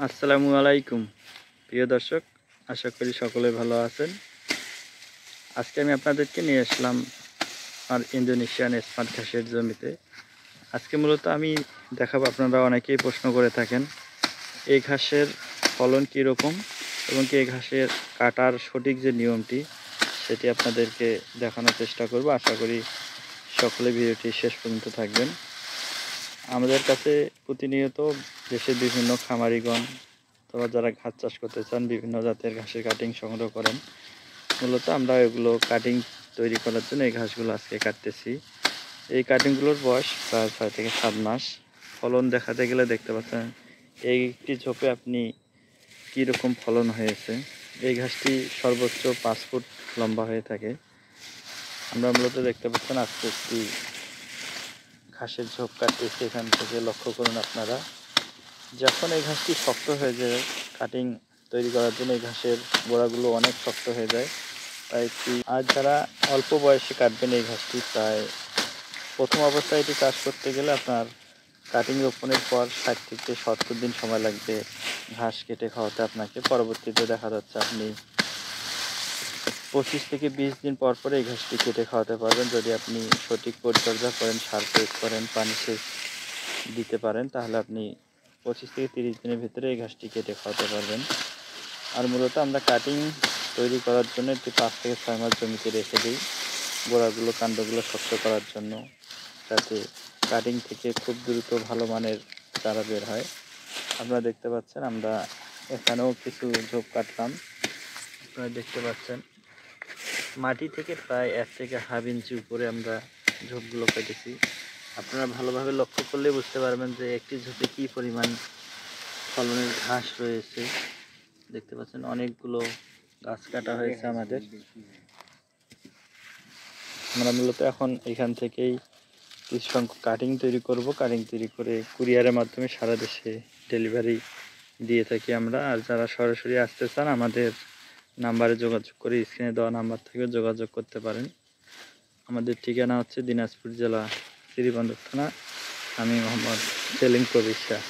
আসসালামু আলাইকুম প্রিয় দর্শক, আশা করি সকলে ভালো আছেন। আজকে আমি আপনাদেরকে নিয়ে আসলাম আর ইন্দোনেশিয়ান স্মার্ট ঘাসের জমিতে। আজকে মূলত আমি দেখাবো, আপনারা অনেকেই প্রশ্ন করে থাকেন এই ঘাসের ফলন কীরকম এবং কি এই ঘাসের কাটার সঠিক যে নিয়মটি সেটি আপনাদেরকে দেখানোর চেষ্টা করব। আশা করি সকলে ভিডিওটি শেষ পর্যন্ত থাকবেন। আমাদের কাছে প্রতিনিয়ত দেশের বিভিন্ন খামারিগণ অথবা যারা ঘাস চাষ করতে চান বিভিন্ন জাতের ঘাসের কাটিং সংগ্রহ করেন। মূলত আমরা এগুলো কাটিং তৈরি করার জন্য এই ঘাসগুলো আজকে কাটতেছি। এই কাটিংগুলোর বয়স প্রায় 6 থেকে 7 মাস। ফলন দেখাতে গেলে দেখতে পাচ্ছেন একটি ঝোপে আপনি কীরকম ফলন হয়েছে। এই ঘাসটি সর্বোচ্চ 5 ফুট লম্বা হয়ে থাকে। আমরা মূলত দেখতে পাচ্ছেন আজকে একটি ঘাসের ঝোপ কাটতেছি। এখান থেকে লক্ষ্য করুন আপনারা, যখন এই ঘাসটি শক্ত হয়ে যায় কাটিং তৈরি করার জন্য এই ঘাসের গোড়াগুলো অনেক শক্ত হয়ে যায়। তাই আর যারা অল্প বয়সে কাটবেন এই ঘাসটি, প্রায় প্রথম অবস্থায় এটি চাষ করতে গেলে আপনার কাটিং রোপণের পর 60 থেকে 70 দিন সময় লাগবে ঘাস কেটে খাওয়াতে আপনাকে। পরবর্তীতে দেখা যাচ্ছে আপনি 25 থেকে 20 দিন পর পরে এই ঘাসটি কেটে খাওয়াতে পারবেন। যদি আপনি সঠিক পরিচর্যা করেন, সার প্রয়োগ করেন, পানি সেচ দিতে পারেন, তাহলে আপনি 25 থেকে 30 দিনের ভিতরে এই ঘাসটি কেটে খাওয়াতে পারবেন। আর মূলত আমরা কাটিং তৈরি করার জন্য একটি 5 থেকে 6 মাস জমিতে রেখে দিই গোড়াগুলো কাণ্ডগুলো শক্ত করার জন্য, যাতে কাটিং থেকে খুব দ্রুত ভালো মানের চারা বের হয়। আপনারা দেখতে পাচ্ছেন আমরা এখানেও কিছু ঝোপ কাটলাম। আপনারা দেখতে পাচ্ছেন মাটি থেকে প্রায় 1 থেকে হাফ ইঞ্চি উপরে আমরা ঝোপগুলো কেটেছি। আপনারা ভালোভাবে লক্ষ্য করলে বুঝতে পারবেন যে একটি ঝোপে কী পরিমাণ ফলনের ঘাস রয়েছে। দেখতে পাচ্ছেন অনেকগুলো গাছ কাটা হয়েছে আমাদের। আমরা মূলত এখন এখান থেকেই কিছু সংখ্যক কাটিং তৈরি করব। কাটিং তৈরি করে কুরিয়ারের মাধ্যমে সারা দেশে ডেলিভারি দিয়ে থাকি আমরা। আর যারা সরাসরি আসতে চান আমাদের নাম্বারে যোগাযোগ করে স্ক্রিনে দেওয়া নাম্বার থেকে যোগাযোগ করতে পারেন। আমাদের ঠিকানা হচ্ছে দিনাজপুর জেলা শ্রীবন্দর থানা। আমি মোহাম্মদ সেলিম কবির শাহ।